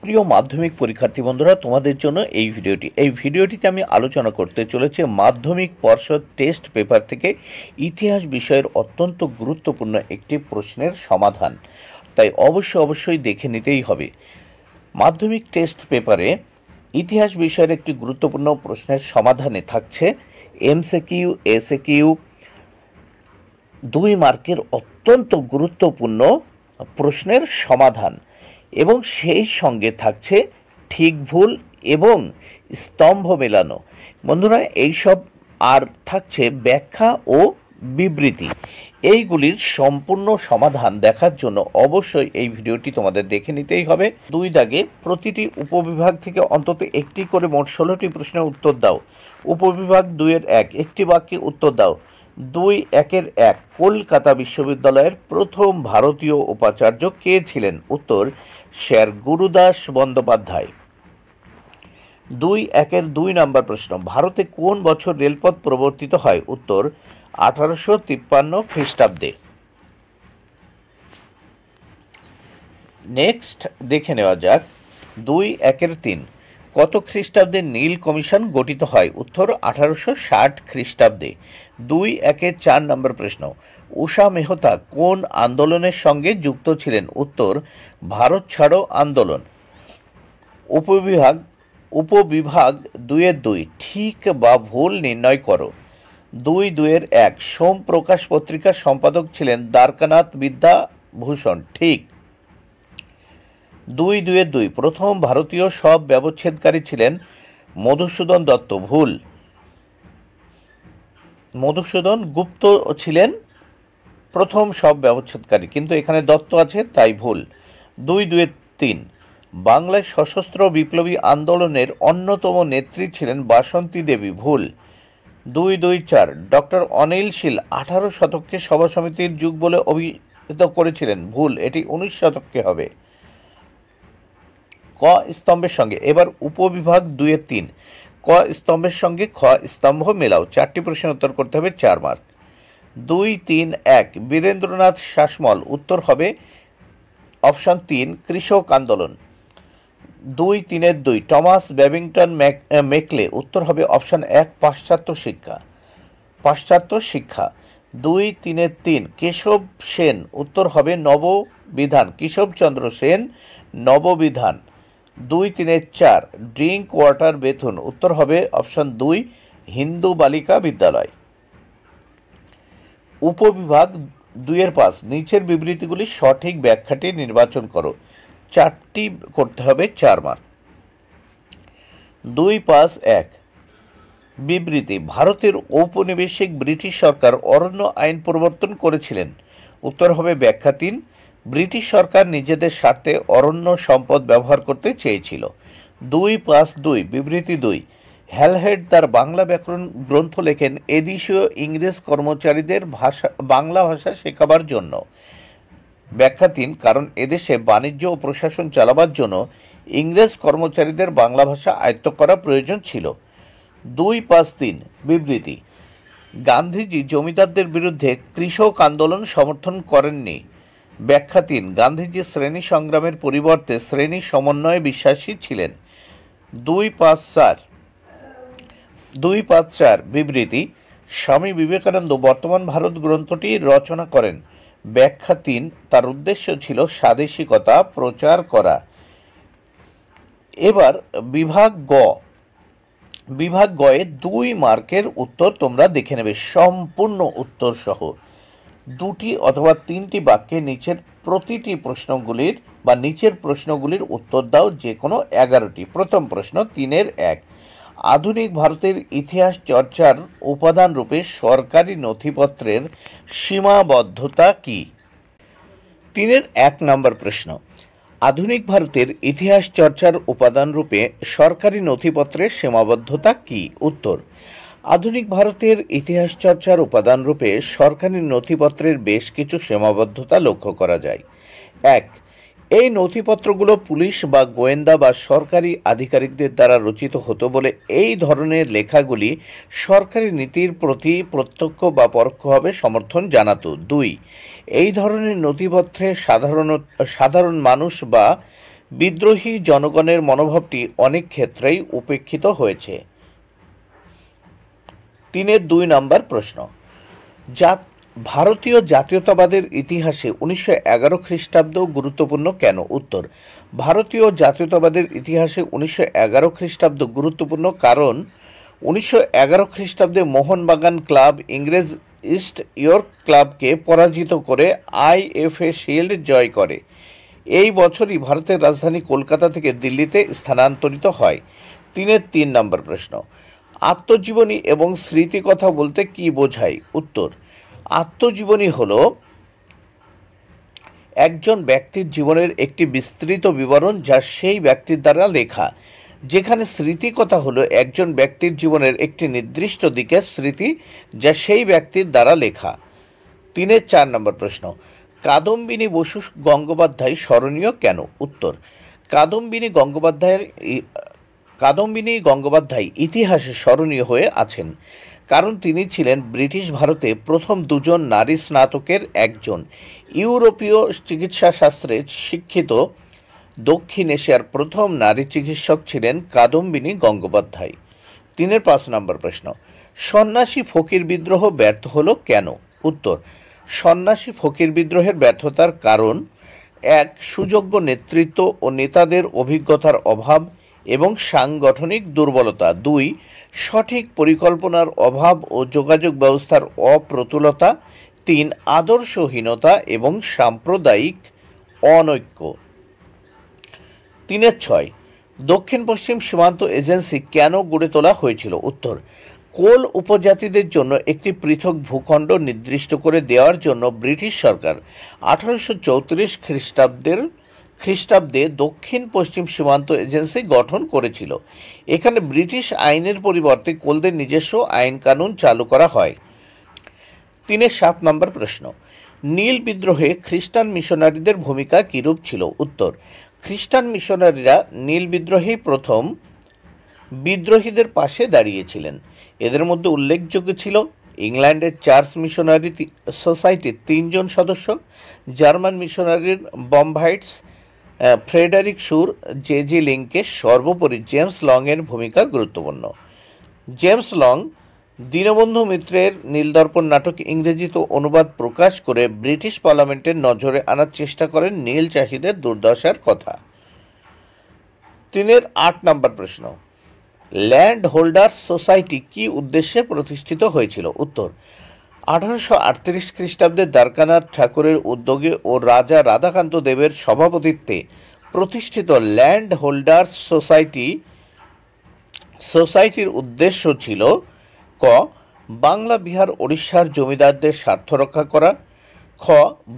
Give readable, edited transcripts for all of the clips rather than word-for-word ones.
প্রিয় মাধ্যমিক পরীক্ষার্থী বন্ধুরা, তোমাদের জন্য এই ভিডিওটিতে আমি আলোচনা করতে চলেছি মাধ্যমিক পর্ষদ টেস্ট পেপার থেকে ইতিহাস বিষয়ের অত্যন্ত গুরুত্বপূর্ণ একটি প্রশ্নের সমাধান। তাই অবশ্যই দেখে নিতেই হবে। মাধ্যমিক টেস্ট পেপারে ইতিহাস বিষয়ের একটি গুরুত্বপূর্ণ প্রশ্নের সমাধানে থাকছে এমসিকিউ, এসিকিউ, 2 মার্কের অত্যন্ত গুরুত্বপূর্ণ প্রশ্নের সমাধান এবং সেই সঙ্গে থাকছে ঠিক ভুল এবং স্তম্ভ মেলানো। বন্ধুরা, এইসব আর থাকছে ব্যাখ্যা ও বিবৃতি। এইগুলির সম্পূর্ণ সমাধান দেখার জন্য অবশ্যই এই ভিডিওটি তোমাদের দেখে নিতেই হবে। 2 দাগে প্রতিটি উপবিভাগ থেকে অন্তত একটি করে মোট 16টি প্রশ্নের উত্তর দাও। উপবিভাগ 2-এর 1, একটি বাক্যে উত্তর দাও। 2-1-1 কলকাতা বিশ্ববিদ্যালয়ের প্রথম ভারতীয় উপাচার্য কে ছিলেন? উত্তর স্যার গুরুদাস বন্দ্যোপাধ্যায়। 2-1-2 নম্বর প্রশ্ন, ভারতে কোন বছর রেলপথ প্রবর্তিত হয়? উত্তর 1853 খ্রিস্টাব্দে। নেক্সট দেখে নেওয়া যাক 2-1-3 কত খ্রিস্টাব্দে নীল কমিশন গঠিত হয়? উত্তর 1860 খ্রিস্টাব্দে। 2-1-4 নম্বর প্রশ্ন, উষা মেহতা কোন আন্দোলনের সঙ্গে যুক্ত ছিলেন? উত্তর ভারত ছাড়ো আন্দোলন। উপবিভাগ 2-2 ঠিক বা ভুল নির্ণয় করো। 2-2-1 সোম প্রকাশ পত্রিকার সম্পাদক ছিলেন দ্বারকানাথ বিদ্যাভূষণ, ঠিক। 2-2-2 প্রথম ভারতীয় সব ব্যবচ্ছেদকারী ছিলেন মধুসূদন দত্ত, ভুল। মধুসূদন গুপ্ত ছিলেন প্রথম সব ব্যবচ্ছেদকারী, কিন্তু এখানে দত্ত আছে তাই ভুল। 2-2-3 বাংলায় সশস্ত্র বিপ্লবী আন্দোলনের অন্যতম নেত্রী ছিলেন বাসন্তী দেবী, ভুল। 2-2-4 ডক্টর অনিল শীল 18 শতককে সভা সমিতির যুগ বলে অভিহিত করেছিলেন, ভুল, এটি 19 শতককে হবে। ক স্তম্ভের সঙ্গে এবার উপবিভাগ 2-3 ক স্তম্ভের সঙ্গে খ স্তম্ভ মেলাও। 4টি প্রশ্নের উত্তর করতে হবে, 4 মার্ক। 2-3-1 বীরেন্দ্রনাথ শাসমল, উত্তর হবে অপশন 3 কৃষক আন্দোলন। 2-3-2 টমাস ব্যাবিংটন মেকলে, উত্তর হবে অপশন 1 পাশ্চাত্য শিক্ষা। 2-3-3 কেশব সেন, উত্তর হবে Nababidhan, Keshabchandra Sen, Nababidhan. 2-3-4 Drinkwater Bethune, উত্তর হবে অপশন 2 হিন্দু বালিকা বিদ্যালয়। উপবিভাগ 2-5 নিচের বিবৃতিগুলির সঠিক ব্যাখ্যাটি নির্বাচন করো। 4টি করতে হবে, 4 মার্ক। 2-5-1 বিবৃতি, ভারতের ঔপনিবেশিক ব্রিটিশ সরকার অরণ্য আইন প্রবর্তন করেছিলেন, উত্তর হবে ব্যাখ্যা 3 ব্রিটিশ সরকার নিজেদের স্বার্থে অরণ্য সম্পদ ব্যবহার করতে চেয়েছিল। 2-5-2 বিবৃতি 2 হ্যালহেড তার বাংলা ব্যাকরণ গ্রন্থ লেখেন এদেশীয় ইংরেজ কর্মচারীদের বাংলা ভাষা শেখাবার জন্য, ব্যাখ্যা 3 কারণ এদেশে বাণিজ্য ও প্রশাসন চালাবার জন্য ইংরেজ কর্মচারীদের বাংলা ভাষা আয়ত্ত করা প্রয়োজন ছিল। 2-5-3 বিবৃতি, গান্ধীজি জমিদারদের বিরুদ্ধে কৃষক আন্দোলন সমর্থন করেননি, ব্যাখ্যা 3 গান্ধীজি শ্রেণী সংগ্রামের পরিবর্তে শ্রেণী সমন্বয়ে বিশ্বাসী ছিলেন। 2-5-4 বিবৃতি, স্বামী বিবেকানন্দ বর্তমান ভারত গ্রন্থটি রচনা করেন, ব্যাখ্যা 3 তার উদ্দেশ্য ছিল স্বাদেশিকতা প্রচার করা। এবার বিভাগ গয়ে 2 মার্কের উত্তর তোমরা দেখে নেবে সম্পূর্ণ উত্তর সহ। 2টি অথবা 3টি বাক্যে নিচের প্রশ্নগুলির উত্তর দাও, যে কোনো 11টি। প্রথম প্রশ্ন 3-1 আধুনিক ভারতের ইতিহাস চর্চার উপাদান রূপে সরকারি নথিপত্রের সীমাবদ্ধতা কি? 3-1 নম্বর প্রশ্ন, আধুনিক ভারতের ইতিহাস চর্চার উপাদান রূপে সরকারি নথিপত্রের সীমাবদ্ধতা কি? উত্তর আধুনিক ভারতের ইতিহাস চর্চার উপাদান রূপে সরকারি নথিপত্রের বেশ কিছু সীমাবদ্ধতা লক্ষ্য করা যায়। 1 এই নথিপত্রগুলো পুলিশ বা গোয়েন্দা বা সরকারি আধিকারিকদের দ্বারা রচিত হতো বলে এই ধরনের লেখাগুলি সরকারি নীতির প্রতি প্রত্যক্ষ বা পরোক্ষভাবে সমর্থন জানাতো। 2 এই ধরনের নথিপত্রে সাধারণ মানুষ বা বিদ্রোহী জনগণের মনোভাবটি অনেক ক্ষেত্রেই উপেক্ষিত হয়েছে। 3-2 নম্বর প্রশ্ন, ভারতীয় জাতীয়তাবাদের ইতিহাসে 1911 খ্রিস্টাব্দ গুরুত্বপূর্ণ কেন? উত্তর, ভারতীয় জাতীয়তাবাদের ইতিহাসে 1911 খ্রিস্টাব্দ গুরুত্বপূর্ণ কারণ 1911 খ্রিস্টাব্দে মোহনবাগান ক্লাব ইংরেজ ইস্ট ইয়র্ক ক্লাবকে পরাজিত করে আইএফএ শিল্ড জয় করে। এই বছরই ভারতের রাজধানী কলকাতা থেকে দিল্লিতে স্থানান্তরিত হয়। 3 নম্বর প্রশ্ন, আত্মজীবনী এবং স্মৃতিকথা বলতে কি বোঝায়? উত্তর, আত্মজীবনী হল একজন ব্যক্তির জীবনের একটি বিস্তৃত বিবরণ যা সেই ব্যক্তির দ্বারা লেখা, যেখানে স্মৃতিকথা হলো একজন ব্যক্তির জীবনের একটি নির্দিষ্ট দিকের স্মৃতি যা সেই ব্যক্তির দ্বারা লেখা। 4 নম্বর প্রশ্ন, কাদম্বিনী বসু গঙ্গোপাধ্যায় স্মরণীয় কেন? উত্তর, কাদম্বিনী গঙ্গোপাধ্যায় ইতিহাসে স্মরণীয় হয়ে আছেন কারণ তিনি ছিলেন ব্রিটিশ ভারতে প্রথম 2জন নারী স্নাতকের একজন, ইউরোপীয় চিকিৎসাশাস্ত্রে শিক্ষিত দক্ষিণ এশিয়ার প্রথম নারী চিকিৎসক ছিলেন কাদম্বিনী গঙ্গোপাধ্যায়। 5 নম্বর প্রশ্ন, সন্ন্যাসী ফকির বিদ্রোহ ব্যর্থ হলো কেন? উত্তর, সন্ন্যাসী ফকির বিদ্রোহের ব্যর্থতার কারণ 1. সুযোগ্য নেতৃত্ব ও নেতাদের অভিজ্ঞতার অভাব এবং সাংগঠনিক দুর্বলতা। 2. সঠিক পরিকল্পনার অভাব ও যোগাযোগ ব্যবস্থার অপ্রতুলতা। 3. আদর্শহীনতা এবং সাম্প্রদায়িক অনৈক্য। 3-6 দক্ষিণ পশ্চিম সীমান্ত এজেন্সি কেন গড়ে তোলা হয়েছিল? উত্তর, কোল উপজাতিদের জন্য একটি পৃথক ভূখণ্ড নির্দিষ্ট করে দেওয়ার জন্য ব্রিটিশ সরকার 1834 খ্রিস্টাব্দে দক্ষিণ পশ্চিম সীমান্ত এজেন্সি গঠন করেছিল। এখানে ব্রিটিশ আইনের পরিবর্তে কোলদের নিজস্ব আইন কানুন চালু করা হয়। 7 নম্বর প্রশ্ন, নীল বিদ্রোহে খ্রিস্টান মিশনারিদের ভূমিকা কিরূপ ছিল? উত্তর, খ্রিস্টান মিশনারিরা নীল বিদ্রোহে প্রথম বিদ্রোহীদের পাশে দাঁড়িয়েছিলেন। এদের মধ্যে উল্লেখযোগ্য ছিল ইংল্যান্ডের চার্চ মিশনারি সোসাইটির 3 জন সদস্য, জার্মান মিশনারির বম্বাইটস ফ্রেডারিক শুর, জে লিংকে, সর্বোপরি জেমস লংয়ের ভূমিকা গুরুত্বপূর্ণ। জেমস লং দীনবন্ধু মিত্রের নীলদর্পণ নাটক ইংরেজিতে অনুবাদ প্রকাশ করে ব্রিটিশ পার্লামেন্টের নজরে আনার চেষ্টা করেন নীল চাষীদের দুর্দশার কথা। 8 নম্বর প্রশ্ন, ল্যান্ড হোল্ডার্স সোসাইটি কি উদ্দেশ্যে প্রতিষ্ঠিত হয়েছিল? উত্তর, 1838 খ্রিস্টাব্দে দ্বারকানাথ ঠাকুরের উদ্যোগে ও রাজা রাধাকান্ত দেবের সভাপতিত্বে প্রতিষ্ঠিত ল্যান্ড হোল্ডার্স সোসাইটির উদ্দেশ্য ছিল ক. বাংলা বিহার ওড়িশার জমিদারদের স্বার্থ রক্ষা করা, খ.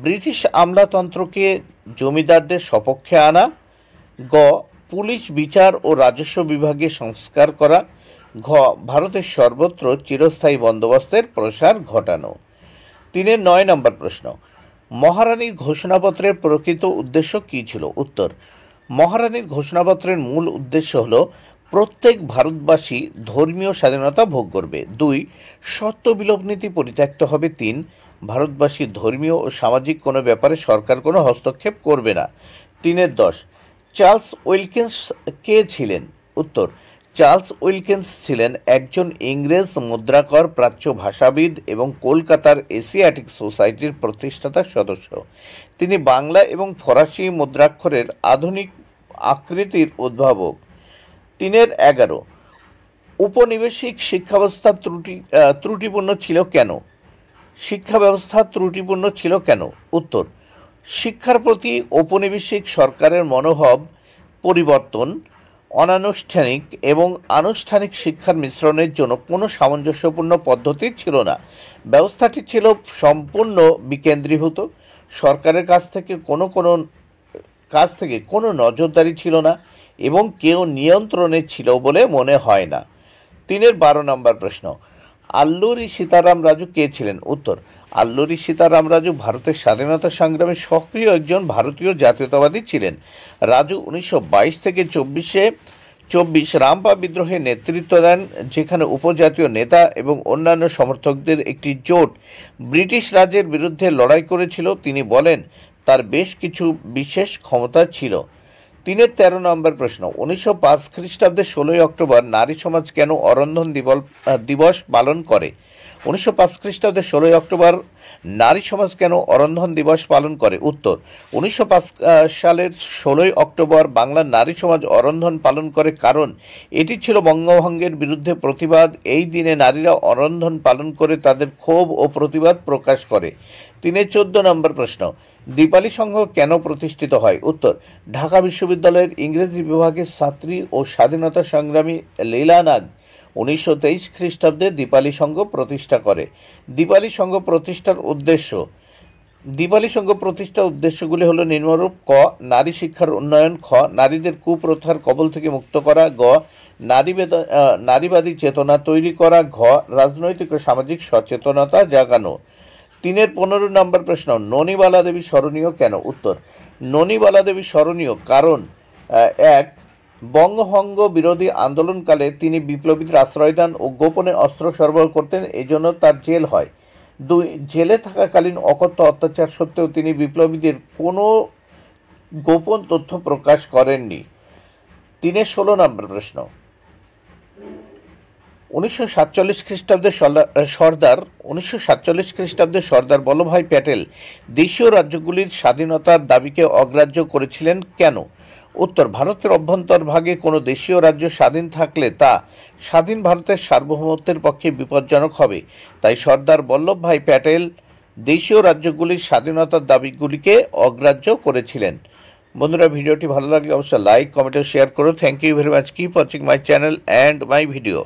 ব্রিটিশ আমলাতন্ত্রকে জমিদারদের সপক্ষে আনা, গ. পুলিশ বিচার ও রাজস্ব বিভাগে সংস্কার করা, ঘ. ভারতের সর্বত্র চিরস্থায়ী বন্দোবস্তের প্রসার ঘটানো। 9 নম্বর প্রশ্ন, মহারানীর ঘোষণাপত্রের প্রকৃত উদ্দেশ্য কী ছিল? উত্তর, মহারানীর ঘোষণাপত্রের মূল উদ্দেশ্য হল প্রত্যেক ভারতবাসী ধর্মীয় স্বাধীনতা ভোগ করবে। 2. সত্য বিলোপ নীতি পরিত্যক্ত হবে। 3. ভারতবাসী ধর্মীয় ও সামাজিক কোনো ব্যাপারে সরকার কোনো হস্তক্ষেপ করবে না। 3-10 চার্লস উইলকিন্স কে ছিলেন? উত্তর, চার্লস উইলকিন্স ছিলেন একজন ইংরেজ মুদ্রাকর, প্রাচ্য ভাষাবিদ এবং কলকাতার এশিয়াটিক সোসাইটির প্রতিষ্ঠাতা সদস্য। তিনি বাংলা এবং ফরাসি মুদ্রাক্ষরের আধুনিক আকৃতির উদ্ভাবক। 3-11 উপনিবেশিক শিক্ষাব্যবস্থা ত্রুটিপূর্ণ ছিল কেন? শিক্ষা ব্যবস্থা ত্রুটিপূর্ণ ছিল কেন? উত্তর, শিক্ষার প্রতি ঔপনিবেশিক সরকারের মনোভাব পরিবর্তন, অনানুষ্ঠানিক এবং আনুষ্ঠানিক শিক্ষার মিশ্রণের জন্য কোনো সামঞ্জস্যপূর্ণ পদ্ধতি ছিল না। ব্যবস্থাটি ছিল সম্পূর্ণ বিকেন্দ্রীভূত। সরকারের কাছ থেকে কোনো নজরদারি ছিল না এবং কেউ নিয়ন্ত্রণে ছিল বলে মনে হয় না। 12 নম্বর প্রশ্ন, আল্লুরি সীতারাম রাজু কে ছিলেন? উত্তর, আল্লুরি সীতারাম রাজু ভারতের স্বাধীনতা সংগ্রামে সক্রিয় একজন ভারতীয় জাতীয়তাবাদী ছিলেন। রাজু 1922 থেকে 24 রামপা বিদ্রোহে নেতৃত্ব দেন, যেখানে উপজাতীয় নেতা এবং অন্যান্য সমর্থকদের একটি জোট ব্রিটিশ রাজের বিরুদ্ধে লড়াই করেছিল। তিনি বলেন তার বেশ কিছু বিশেষ ক্ষমতা ছিল। তিনের 13 নম্বর প্রশ্ন, 1905 খ্রিস্টাব্দে 16ই অক্টোবর নারী সমাজ কেন অরন্ধন দিবস পালন করে? 1905 খ্রিস্টাব্দে 16ই অক্টোবর নারী সমাজ কেন অরন্ধন দিবস পালন করে? উত্তর, 1905 সালের 16ই অক্টোবর বাংলার নারী সমাজ অরন্ধন পালন করে কারণ এটি ছিল বঙ্গভঙ্গের বিরুদ্ধে প্রতিবাদ। এই দিনে নারীরা অরন্ধন পালন করে তাদের ক্ষোভ ও প্রতিবাদ প্রকাশ করে। 14 নম্বর প্রশ্ন, দীপালি সংঘ কেন প্রতিষ্ঠিত হয়? উত্তর, ঢাকা বিশ্ববিদ্যালয়ের ইংরেজি বিভাগের ছাত্রী ও স্বাধীনতা সংগ্রামী লীলা নাগ 1923 খ্রিস্টাব্দে দীপালি সংঘ প্রতিষ্ঠা করে। দীপালি সংঘ প্রতিষ্ঠার উদ্দেশ্যগুলি হল নিম্নরূপ: ক, নারী শিক্ষার উন্নয়ন; খ, নারীদের কুপ্রথার কবল থেকে মুক্ত করা; গ, নারীবাদী চেতনা তৈরি করা; ঘ, রাজনৈতিক ও সামাজিক সচেতনতা জাগানো। 15 নম্বর প্রশ্ন, ননীবালা দেবী স্মরণীয় কেন? উত্তর, ননীবালা দেবী স্মরণীয় কারণ 1, বঙ্গভঙ্গ বিরোধী আন্দোলনকালে তিনি বিপ্লবীদের আশ্রয় দেন ও গোপনে অস্ত্র সরবরাহ করতেন, এজন্য তার জেল হয়। 2, জেলে থাকাকালীন অকথ্য অত্যাচার সত্ত্বেও তিনি বিপ্লবীদের কোনো গোপন তথ্য প্রকাশ করেননি। 16 নম্বর প্রশ্ন, 1947 খ্রিস্টাব্দে সর্দার বল্লভভাই প্যাটেল দেশীয় রাজ্যগুলির স্বাধীনতার দাবিকে অগ্রাহ্য করেছিলেন কেন? উত্তর, ভারতের অভ্যন্তরভাগে কোনো দেশীয় রাজ্য স্বাধীন থাকলে তা স্বাধীন ভারতের সার্বভৌমত্বের পক্ষে বিপজ্জনক হবে। তাই সর্দার বল্লভভাই প্যাটেল দেশীয় রাজ্যগুলির স্বাধীনতার দাবিগুলিকে অগ্রাহ্য করেছিলেন। বন্ধুরা, ভিডিওটি ভালো লাগলে অবশ্যই লাইক, কমেন্ট ও শেয়ার করো। Thank you very much. Keep watching my channel and my video.